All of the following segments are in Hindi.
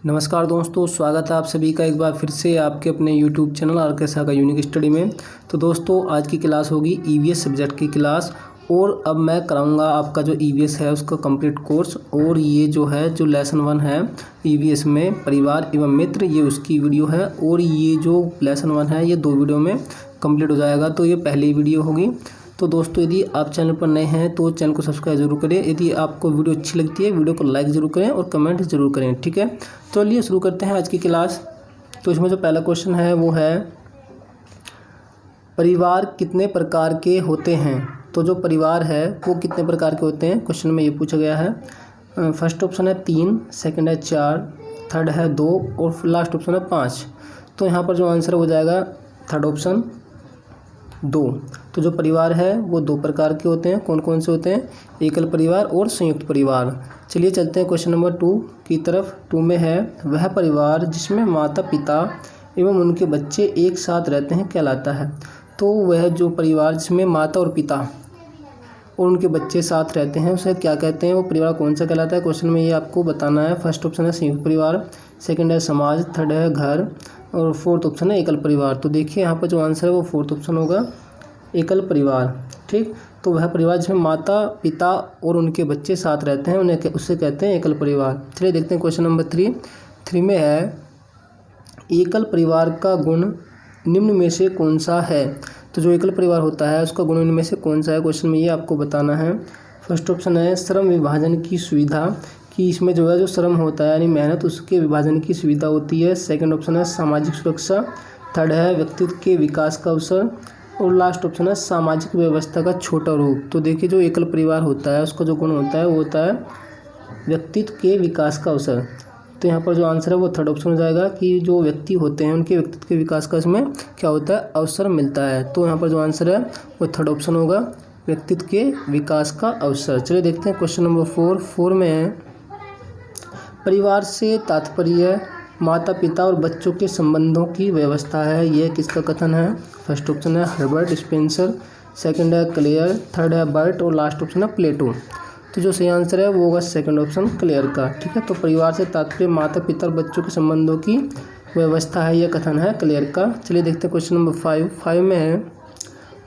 नमस्कार दोस्तों, स्वागत है आप सभी का एक बार फिर से आपके अपने YouTube चैनल आर के साह का यूनिक स्टडी में। तो दोस्तों आज की क्लास होगी ईवीएस सब्जेक्ट की क्लास। और अब मैं कराऊंगा आपका जो ईवीएस है उसका कंप्लीट कोर्स। और ये जो है जो लेसन 1 है ईवीएस में परिवार एवं मित्र, ये उसकी वीडियो है। और ये जो लेसन 1 है ये 2 वीडियो में कंप्लीट हो जाएगा, तो ये पहली वीडियो होगी। तो दोस्तों यदि आप चैनल पर नए हैं तो चैनल को सब्सक्राइब जरूर करें। यदि आपको वीडियो अच्छी लगती है वीडियो को लाइक ज़रूर करें और कमेंट ज़रूर करें, ठीक है। तो चलिए शुरू करते हैं आज की क्लास। तो इसमें जो पहला क्वेश्चन है वो है परिवार कितने प्रकार के होते हैं। तो जो परिवार है वो कितने प्रकार के होते हैं, क्वेश्चन में ये पूछा गया है। फर्स्ट ऑप्शन है 3, सेकंड है 4, थर्ड है 2 और लास्ट ऑप्शन है 5। तो यहाँ पर जो आंसर हो जाएगा थर्ड ऑप्शन 2। तो जो परिवार है वो 2 प्रकार के होते हैं। कौन कौन से होते हैं, एकल परिवार और संयुक्त परिवार। चलिए चलते हैं क्वेश्चन नंबर 2 की तरफ। 2 में है वह परिवार जिसमें माता पिता एवं उनके बच्चे एक साथ रहते हैं कहलाता है। तो वह जो परिवार जिसमें माता और पिता और उनके बच्चे साथ रहते हैं उसे क्या कहते हैं, वो परिवार कौन सा कहलाता है। क्वेश्चन में ये आपको बताना है। फर्स्ट ऑप्शन है संयुक्त परिवार, सेकंड है समाज, थर्ड है घर और फोर्थ ऑप्शन है एकल परिवार। तो देखिए यहाँ पर जो आंसर है वो फोर्थ ऑप्शन होगा, एकल परिवार। ठीक, तो वह परिवार जिसमें माता पिता और उनके बच्चे साथ रहते हैं उन्हें उससे कहते हैं एकल परिवार। चलिए देखते हैं क्वेश्चन नंबर 3 में है एकल परिवार का गुण निम्न में से कौन सा है। तो जो एकल परिवार होता है उसका गुण निम्न में से कौन सा है, क्वेश्चन में ये आपको बताना है। फर्स्ट ऑप्शन है श्रम विभाजन की सुविधा, कि इसमें जो है जो श्रम होता है यानी मेहनत उसके विभाजन की सुविधा होती है। सेकंड ऑप्शन है सामाजिक सुरक्षा, थर्ड है व्यक्तित्व के विकास का अवसर और लास्ट ऑप्शन है सामाजिक व्यवस्था का छोटा रूप। तो देखिए जो एकल परिवार होता है उसका जो गुण होता है वो होता है व्यक्तित्व के विकास का अवसर। तो यहाँ पर जो आंसर है वो थर्ड ऑप्शन हो जाएगा कि जो व्यक्ति होते हैं उनके व्यक्तित्व के विकास का इसमें क्या होता है, अवसर मिलता है। तो यहाँ पर जो आंसर है वो थर्ड ऑप्शन होगा, व्यक्तित्व के विकास का अवसर। चलिए देखते हैं क्वेश्चन नंबर 4 में है परिवार से तात्पर्य माता पिता और बच्चों के संबंधों की व्यवस्था है, यह किसका कथन है। फर्स्ट ऑप्शन है हर्बर्ट स्पेंसर, सेकंड है क्लेयर, थर्ड है बर्ट और लास्ट ऑप्शन है प्लेटो। तो जो सही आंसर है वो होगा सेकंड ऑप्शन क्लेयर का। ठीक है, तो परिवार से तात्पर्य माता पिता और बच्चों के संबंधों की व्यवस्था है, यह कथन है क्लेयर का। चलिए देखते हैं क्वेश्चन नंबर 5 में है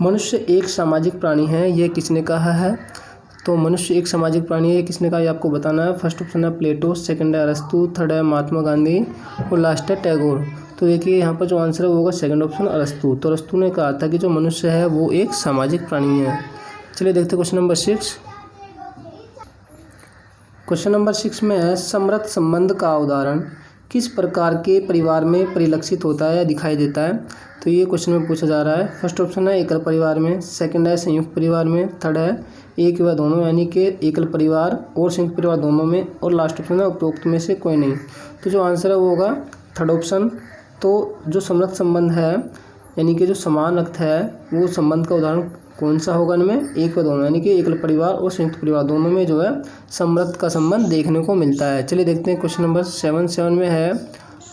मनुष्य एक सामाजिक प्राणी है, यह किसने कहा है। तो मनुष्य एक सामाजिक प्राणी है, किसने कहा ये आपको बताना है। फर्स्ट ऑप्शन है प्लेटो, सेकंड है अरस्तु, थर्ड है महात्मा गांधी और लास्ट है टैगोर। तो देखिए यहाँ पर जो आंसर है वो होगा सेकंड ऑप्शन अरस्तु। तो अरस्तु ने कहा था कि जो मनुष्य है वो एक सामाजिक प्राणी है। चलिए देखते हैं क्वेश्चन नंबर 6। क्वेश्चन नंबर 6 में है समरथ संबंध का उदाहरण किस प्रकार के परिवार में परिलक्षित होता है या दिखाई देता है। तो ये क्वेश्चन में पूछा जा रहा है। फर्स्ट ऑप्शन है एकल परिवार में, सेकंड है संयुक्त परिवार में, थर्ड है एक व दोनों यानी कि एकल परिवार और संयुक्त परिवार दोनों में और लास्ट ऑप्शन है उपरोक्त में से कोई नहीं। तो जो आंसर है वो होगा थर्ड ऑप्शन। तो जो समरथ संबंध है यानी कि जो समान अर्थ है वो संबंध का उदाहरण कौन सा होगा इनमें, एक व दोनों यानी कि एकल परिवार और संयुक्त परिवार दोनों में जो है समरथ का संबंध देखने को मिलता है। चलिए देखते हैं क्वेश्चन नंबर 7 में है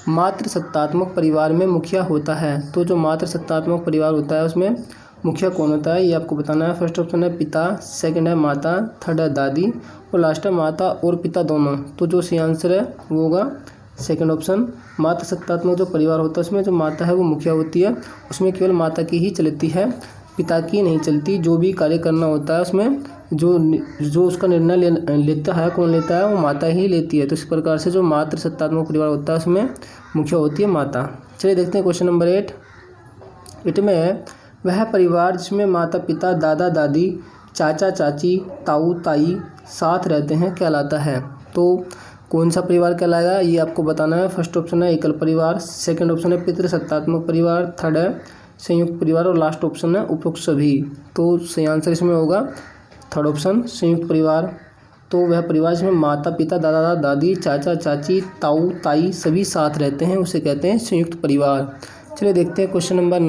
मातृ सत्तात्मक परिवार में मुखिया होता है। तो जो मातृ सत्तात्मक परिवार होता है उसमें मुखिया कौन होता है ये आपको बताना है। फर्स्ट ऑप्शन है पिता, सेकंड है माता, थर्ड है दादी और लास्ट है माता और पिता दोनों। तो जो सही आंसर है वो होगा सेकंड ऑप्शन। मातृ सत्तात्मक जो परिवार होता है उसमें जो माता है वो मुखिया होती है, उसमें केवल माता की ही चलती है, पिता की नहीं चलती। जो भी कार्य करना होता है उसमें जो उसका निर्णय लेता है, कौन लेता है, वो माता ही लेती है। तो इस प्रकार से जो मातृ सत्तात्मक परिवार होता है उसमें मुखिया होती है माता। चलिए देखते हैं क्वेश्चन नंबर 8 में है वह परिवार जिसमें माता पिता दादा दादी चाचा चाची ताऊ ताई साथ रहते हैं कहलाता है। तो कौन सा परिवार कहलाएगा ये आपको बताना है। फर्स्ट ऑप्शन है एकल परिवार, सेकंड ऑप्शन है पितृ सत्तात्मक परिवार, थर्ड है संयुक्त परिवार और लास्ट ऑप्शन है उपरोक्त सभी। तो सही आंसर इसमें होगा थर्ड ऑप्शन संयुक्त परिवार। तो वह परिवार जिसमें माता पिता दादा दादी चाचा चाची ताऊ ताई सभी साथ रहते हैं उसे कहते हैं संयुक्त परिवार। चलिए देखते हैं क्वेश्चन नंबर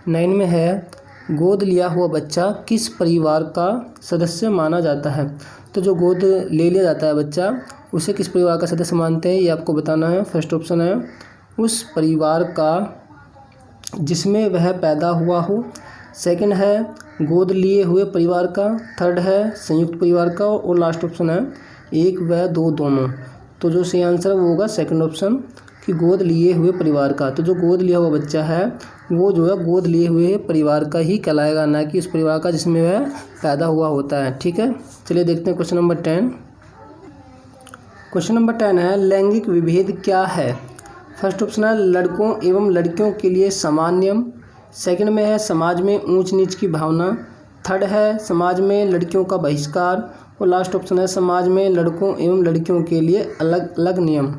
9 में है गोद लिया हुआ बच्चा किस परिवार का सदस्य माना जाता है। तो जो गोद ले लिया जाता है बच्चा उसे किस परिवार का सदस्य मानते हैं ये आपको बताना है। फर्स्ट ऑप्शन है उस परिवार का जिसमें वह पैदा हुआ हो, सेकंड है गोद लिए हुए परिवार का, थर्ड है संयुक्त परिवार का और लास्ट ऑप्शन है एक व दो दोनों। तो जो सही आंसर है वो होगा सेकंड ऑप्शन कि गोद लिए हुए परिवार का। तो जो गोद लिया हुआ बच्चा है वो जो है गोद लिए हुए परिवार का ही कहलाएगा, ना कि उस परिवार का जिसमें वह पैदा हुआ होता है। ठीक है, चलिए देखते हैं क्वेश्चन नंबर 10। क्वेश्चन नंबर 10 है लैंगिक विभेद क्या है। फर्स्ट ऑप्शन है लड़कों एवं लड़कियों के लिए समान नियम। सेकंड में है समाज में ऊंच नीच की भावना। थर्ड है समाज में लड़कियों का बहिष्कार। और लास्ट ऑप्शन है समाज में लड़कों एवं लड़कियों के लिए अलग अलग नियम।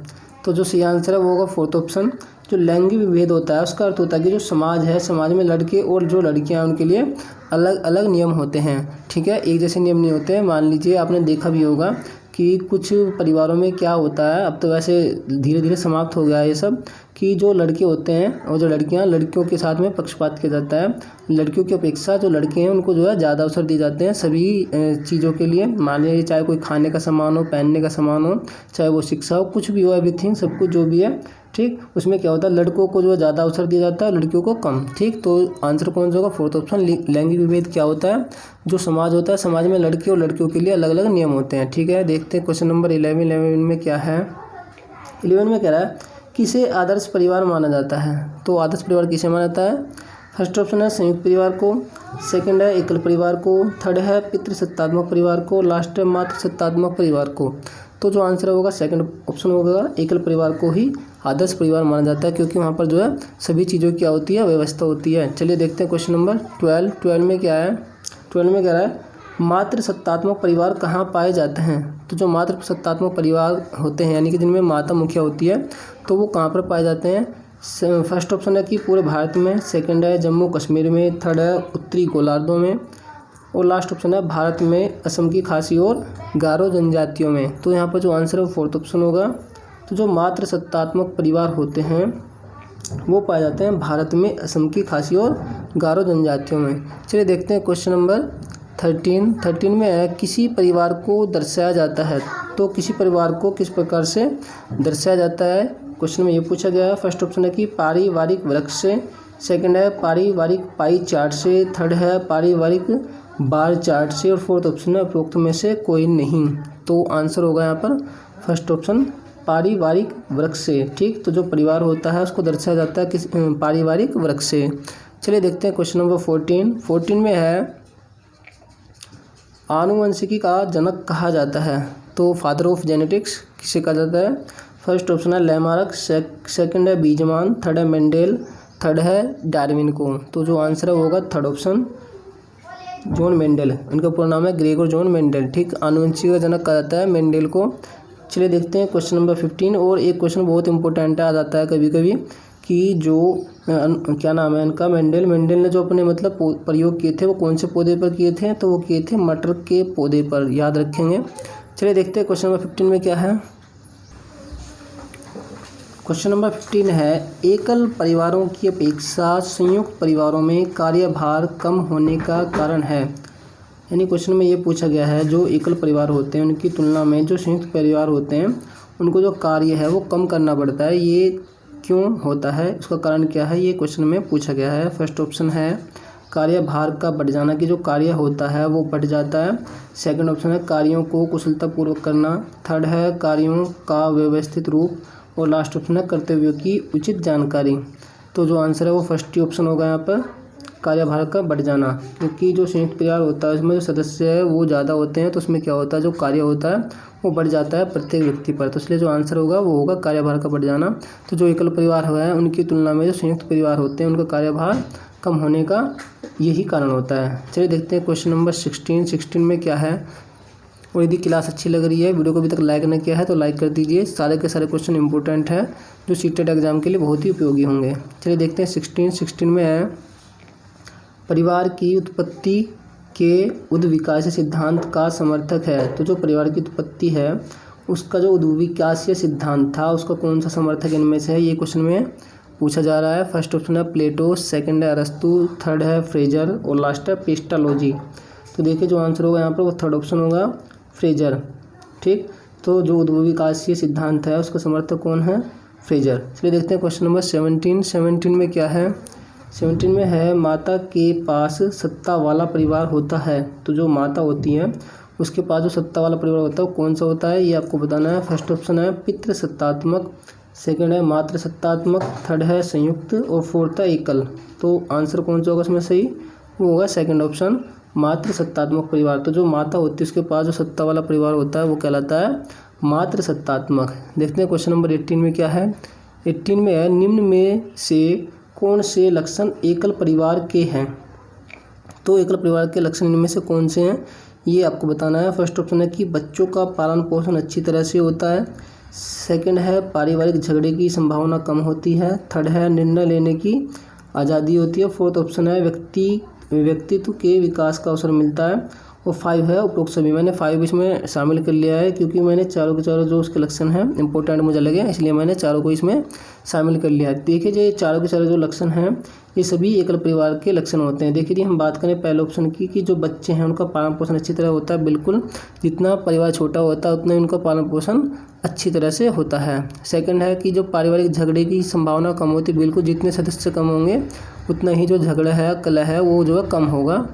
तो जो सही आंसर है वो होगा फोर्थ ऑप्शन। जो लैंगिक विभेद होता है उसका अर्थ होता है कि जो समाज है, समाज में लड़के और जो लड़कियां हैं उनके लिए अलग अलग नियम होते हैं। ठीक है, एक जैसे नियम नहीं होते हैं। मान लीजिए आपने देखा भी होगा कि कुछ परिवारों में क्या होता है, अब तो वैसे धीरे धीरे समाप्त हो गया है ये सब, कि जो लड़के होते हैं और जो लड़कियां, लड़कियों के साथ में पक्षपात किया जाता है। लड़कियों की अपेक्षा जो लड़के हैं उनको जो है ज़्यादा अवसर दिए जाते हैं सभी चीज़ों के लिए। मान लीजिए चाहे कोई खाने का सामान हो, पहनने का सामान हो, चाहे वो शिक्षा हो, कुछ भी हो, एवरीथिंग, सब कुछ जो भी है। ठीक, उसमें क्या होता है लड़कों को जो है ज़्यादा अवसर दिया जाता है, लड़कियों को कम। ठीक, तो आंसर कौन सा होगा, फोर्थ ऑप्शन। लैंगिक विभेद क्या होता है, जो समाज होता है, समाज में लड़के और लड़कियों के लिए अलग अलग नियम होते हैं। ठीक है, देखते हैं क्वेश्चन नंबर 11 में क्या है। 11 में कह रहा है किसे आदर्श परिवार माना जाता है। तो आदर्श परिवार किसे माना जाता है। फर्स्ट ऑप्शन है संयुक्त परिवार को। सेकंड है एकल परिवार को। थर्ड है पितृसत्तात्मक परिवार को। लास्ट है मातृसत्तात्मक परिवार को। तो जो आंसर होगा सेकंड ऑप्शन होगा, एकल परिवार को ही आदर्श परिवार माना जाता है, क्योंकि वहाँ पर जो है सभी चीज़ों की क्या होती है, व्यवस्था होती है। चलिए देखते हैं क्वेश्चन नंबर 12। 12 में क्या है, 12 में कह रहा है मातृसत्तात्मक परिवार कहाँ पाए जाते हैं। तो जो मातृसत्तात्मक परिवार होते हैं यानी कि जिनमें माता मुखिया होती है, तो वो कहाँ पर पाए जाते हैं। फर्स्ट ऑप्शन है कि पूरे भारत में। सेकंड है जम्मू कश्मीर में। थर्ड है उत्तरी गोलार्धों में। और लास्ट ऑप्शन है भारत में असम की खासी और गारो जनजातियों में। तो यहाँ पर जो आंसर है वो फोर्थ ऑप्शन होगा। तो जो मातृसत्तात्मक परिवार होते हैं वो पाए जाते हैं भारत में असम की खासी और गारो जनजातियों में। चलिए देखते हैं क्वेश्चन नंबर 13 में है किसी परिवार को दर्शाया जाता है। तो किसी परिवार को किस प्रकार से दर्शाया जाता है, क्वेश्चन में ये पूछा गया है। फर्स्ट ऑप्शन है कि पारिवारिक वृक्ष से। सेकंड है पारिवारिक पाई चार्ट से। थर्ड है पारिवारिक बार चार्ट से। और फोर्थ ऑप्शन है उपरोक्त में से कोई नहीं। तो आंसर होगा यहाँ पर फर्स्ट ऑप्शन पारिवारिक वृक्ष से। ठीक, तो जो परिवार होता है उसको दर्शाया जाता है किस पारिवारिक वृक्ष से। चलिए देखते हैं क्वेश्चन नंबर 14 में है आनुवंशिकी का जनक कहा जाता है। तो फादर ऑफ जेनेटिक्स किसे कहा जाता है। फर्स्ट ऑप्शन है लैमार्क। सेकंड है बीजमान। थर्ड है मेंडेल। थर्ड है डार्विन को। तो जो आंसर है वो होगा थर्ड ऑप्शन जॉन मेंडेल। इनका पूरा नाम है ग्रेगोर जॉन मेंडेल। ठीक, आनुवंशिकी का जनक कहा जाता है मेंडेल को। चलिए देखते हैं क्वेश्चन नंबर 15। और एक क्वेश्चन बहुत इंपॉर्टेंट आ जाता है कभी कभी कि जो क्या नाम है इनका, मेंडेल ने जो अपने मतलब प्रयोग किए थे वो कौन से पौधे पर किए थे। तो वो किए थे मटर के पौधे पर, याद रखेंगे। चलिए देखते हैं क्वेश्चन नंबर 15 में क्या है। क्वेश्चन नंबर 15 है एकल परिवारों की अपेक्षा संयुक्त परिवारों में कार्यभार कम होने का कारण है। यानी क्वेश्चन में ये पूछा गया है जो एकल परिवार होते हैं उनकी तुलना में जो संयुक्त परिवार होते हैं उनको जो कार्य है वो कम करना पड़ता है। ये क्यों होता है, उसका कारण क्या है, ये क्वेश्चन में पूछा गया है। फर्स्ट ऑप्शन है कार्यभार का बढ़ जाना, कि जो कार्य होता है वो बढ़ जाता है। सेकंड ऑप्शन है कार्यों को कुशलतापूर्वक करना। थर्ड है कार्यों का व्यवस्थित रूप। और लास्ट ऑप्शन है कर्तव्यों की उचित जानकारी। तो जो आंसर है वो फर्स्ट ही ऑप्शन होगा यहाँ पर, कार्यभार का बढ़ जाना। क्योंकि जो संयुक्त परिवार होता है उसमें जो सदस्य है वो ज़्यादा होते हैं, तो उसमें क्या होता है जो कार्य होता है वो बढ़ जाता है प्रत्येक व्यक्ति पर। तो इसलिए जो आंसर होगा वो होगा कार्यभार का बढ़ जाना। तो जो एकल परिवार हुआ है उनकी तुलना में जो संयुक्त परिवार होते हैं उनका कार्यभार कम होने का यही कारण होता है। चलिए देखते हैं क्वेश्चन नंबर 16 में क्या है। और यदि क्लास अच्छी लग रही है, वीडियो को अभी तक लाइक नहीं किया है तो लाइक कर दीजिए। सारे के सारे क्वेश्चन इंपॉर्टेंट है जो सीटेट एग्जाम के लिए बहुत ही उपयोगी होंगे। चलिए देखते हैं 16 में है परिवार की उत्पत्ति के उद्विकासीय सिद्धांत का समर्थक है। तो जो परिवार की उत्पत्ति है उसका जो उद्विकासीय सिद्धांत था उसका कौन सा समर्थक इनमें से है, ये क्वेश्चन में पूछा जा रहा है। फर्स्ट ऑप्शन है प्लेटो। सेकंड है अरस्तु। थर्ड है फ्रेजर। और लास्ट है पेस्टालॉजी। तो देखिए जो आंसर होगा यहाँ पर वो थर्ड ऑप्शन होगा फ्रेजर। ठीक, तो जो उद्विकासीय सिद्धांत है उसका समर्थक कौन है, फ्रेजर। चलिए देखते हैं क्वेश्चन नंबर 17 में क्या है। 17 में है माता के पास सत्ता वाला परिवार होता है। तो जो माता होती है उसके पास जो सत्ता वाला परिवार होता है वो कौन सा होता है, ये आपको बताना है। फर्स्ट ऑप्शन है पितृसत्तात्मक, सेकंड है मातृसत्तात्मक, थर्ड है संयुक्त और फोर्थ है एकल। तो आंसर कौन सा होगा इसमें सही, वो होगा सेकंड ऑप्शन मातृसत्तात्मक परिवार। तो जो माता होती है उसके पास जो सत्ता वाला परिवार होता है वो कहलाता है मातृसत्तात्मक। देखते हैं क्वेश्चन नंबर 18 में क्या है। 18 में है निम्न में से कौन से लक्षण एकल परिवार के हैं। तो एकल परिवार के लक्षण इनमें से कौन से हैं, ये आपको बताना है। फर्स्ट ऑप्शन है कि बच्चों का पालन पोषण अच्छी तरह से होता है, सेकंड है पारिवारिक झगड़े की संभावना कम होती है, थर्ड है निर्णय लेने की आज़ादी होती है, फोर्थ ऑप्शन है व्यक्तित्व के विकास का अवसर मिलता है, और 5 है उपरोक्त सभी। मैंने 5 इसमें शामिल कर लिया है क्योंकि मैंने चारों के चारों जो उसके लक्षण हैं इंपॉर्टेंट मुझे लगे, इसलिए मैंने चारों को इसमें शामिल कर लिया है। देखिए ये चारों के चारों जो लक्षण हैं ये सभी एकल परिवार के लक्षण होते हैं। देखिए जी हम बात करें पहले ऑप्शन की कि जो बच्चे हैं उनका पालन पोषण अच्छी तरह होता है, बिल्कुल जितना परिवार छोटा होता है उतना ही उनका पालन पोषण अच्छी तरह से होता है। सेकंड है कि जो पारिवारिक झगड़े की संभावना कम होती है, बिल्कुल जितने सदस्य कम होंगे उतना ही जो झगड़ा है कलह है वो जो है कम होगा।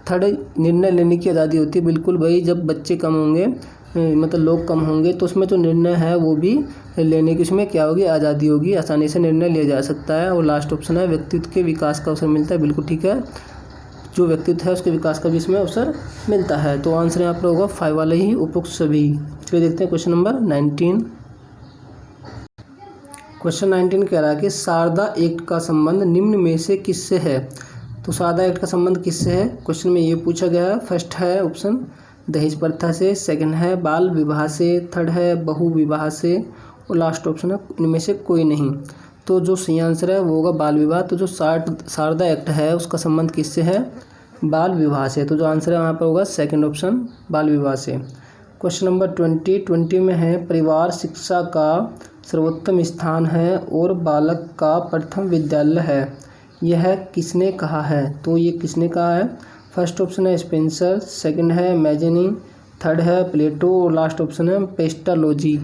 थर्ड निर्णय लेने की आज़ादी होती है, बिल्कुल भाई जब बच्चे कम होंगे मतलब लोग कम होंगे तो उसमें जो निर्णय है वो भी लेने की उसमें क्या होगी, आज़ादी होगी, आसानी से निर्णय लिया जा सकता है। और लास्ट ऑप्शन है व्यक्तित्व के विकास का अवसर मिलता है, बिल्कुल ठीक है, जो व्यक्तित्व है उसके विकास का भी इसमें अवसर मिलता है। तो आंसर यहाँ पर होगा 5 वाला ही उपरोक्त सभी। चलिए देखते हैं क्वेश्चन नंबर 19। क्वेश्चन 19 कह रहा है कि शारदा एक्ट का संबंध निम्न में से किससे है। तो शारदा एक्ट का संबंध किससे है, क्वेश्चन में ये पूछा गया है। फर्स्ट है ऑप्शन दहेज प्रथा से, सेकंड है बाल विवाह से, थर्ड है बहु विवाह से, और लास्ट ऑप्शन है इनमें से कोई नहीं। तो जो सही आंसर है वो होगा बाल विवाह। तो जो शारदा एक्ट है उसका संबंध किससे है, बाल विवाह से। तो जो आंसर है वहाँ पर होगा सेकंड ऑप्शन बाल विवाह से। क्वेश्चन नंबर 20 में है परिवार शिक्षा का सर्वोत्तम स्थान है और बालक का प्रथम विद्यालय है, यह किसने कहा है। तो ये किसने कहा है, फर्स्ट ऑप्शन है स्पेंसर, सेकंड है मैजेनी, थर्ड है प्लेटो और लास्ट ऑप्शन है पेस्टालोजी।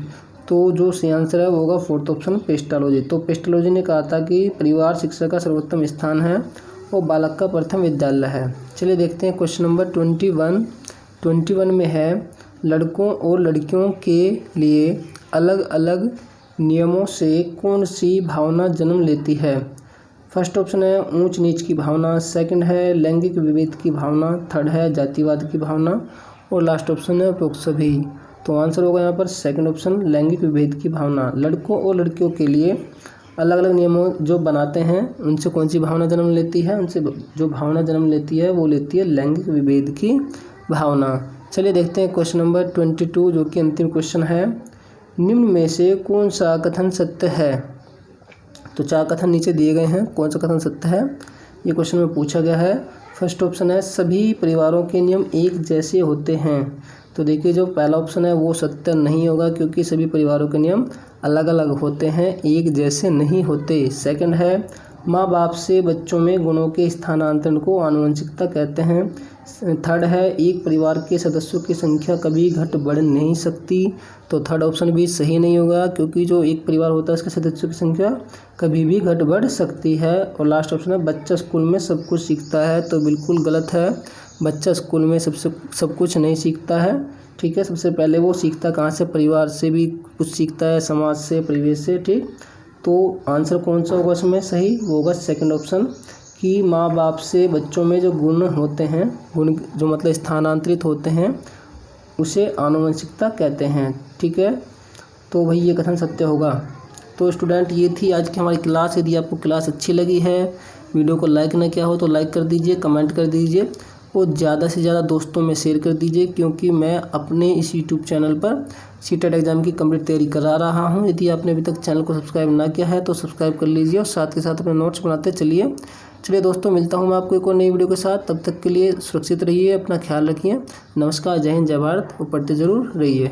तो जो सही आंसर है वो होगा फोर्थ ऑप्शन पेस्टालोजी। तो पेस्टालोजी ने कहा था कि परिवार शिक्षा का सर्वोत्तम स्थान है और बालक का प्रथम विद्यालय है। चलिए देखते हैं क्वेश्चन नंबर 21 में है लड़कों और लड़कियों के लिए अलग अलग नियमों से कौन सी भावना जन्म लेती है। फर्स्ट ऑप्शन है ऊंच नीच की भावना, सेकंड है लैंगिक विभेद की भावना, थर्ड है जातिवाद की भावना, और लास्ट ऑप्शन है उपरोक्त सभी। तो आंसर होगा यहाँ पर सेकंड ऑप्शन लैंगिक विभेद की भावना। लड़कों और लड़कियों के लिए अलग अलग नियमों जो बनाते हैं उनसे कौन सी भावना जन्म लेती है, उनसे जो भावना जन्म लेती है वो लेती है लैंगिक विभेद की भावना। चलिए देखते हैं क्वेश्चन नंबर 22 जो कि अंतिम क्वेश्चन है। निम्न में से कौन सा कथन सत्य है। तो 4 कथन नीचे दिए गए हैं, कौन सा कथन सत्य है ये क्वेश्चन में पूछा गया है। फर्स्ट ऑप्शन है सभी परिवारों के नियम एक जैसे होते हैं। तो देखिए जो पहला ऑप्शन है वो सत्य नहीं होगा क्योंकि सभी परिवारों के नियम अलग अलग होते हैं, एक जैसे नहीं होते। सेकंड है माँ बाप से बच्चों में गुणों के स्थानांतरण को आनुवंशिकता कहते हैं। थर्ड है एक परिवार के सदस्यों की संख्या कभी घट बढ़ नहीं सकती। तो थर्ड ऑप्शन भी सही नहीं होगा क्योंकि जो एक परिवार होता है उसके सदस्यों की संख्या कभी भी घट बढ़ सकती है। और लास्ट ऑप्शन है बच्चा स्कूल में सब कुछ सीखता है। तो बिल्कुल गलत है, बच्चा स्कूल में सब कुछ नहीं सीखता है, ठीक है। सबसे पहले वो सीखता कहाँ से, परिवार से भी कुछ सीखता है, समाज से, परिवेश से, ठीक। तो आंसर कौन सा होगा इसमें सही, वो होगा सेकंड ऑप्शन कि माँ बाप से बच्चों में जो गुण होते हैं, गुण जो मतलब स्थानांतरित होते हैं उसे आनुवंशिकता कहते हैं, ठीक है। तो वही ये कथन सत्य होगा। तो स्टूडेंट ये थी आज की हमारी क्लास। यदि आपको क्लास अच्छी लगी है, वीडियो को लाइक ना किया हो तो लाइक कर दीजिए, कमेंट कर दीजिए और ज़्यादा से ज़्यादा दोस्तों में शेयर कर दीजिए क्योंकि मैं अपने इस यूट्यूब चैनल पर सीटेट एग्ज़ाम की कंप्लीट तैयारी करा रहा हूं। यदि आपने अभी तक चैनल को सब्सक्राइब ना किया है तो सब्सक्राइब कर लीजिए और साथ के साथ अपने नोट्स बनाते चलिए। दोस्तों मिलता हूं मैं आपको एक और नई वीडियो के साथ। तब तक के लिए सुरक्षित रहिए, अपना ख्याल रखिए। नमस्कार, जय हिंद, जय भारत और पढ़ते ज़रूर रहिए।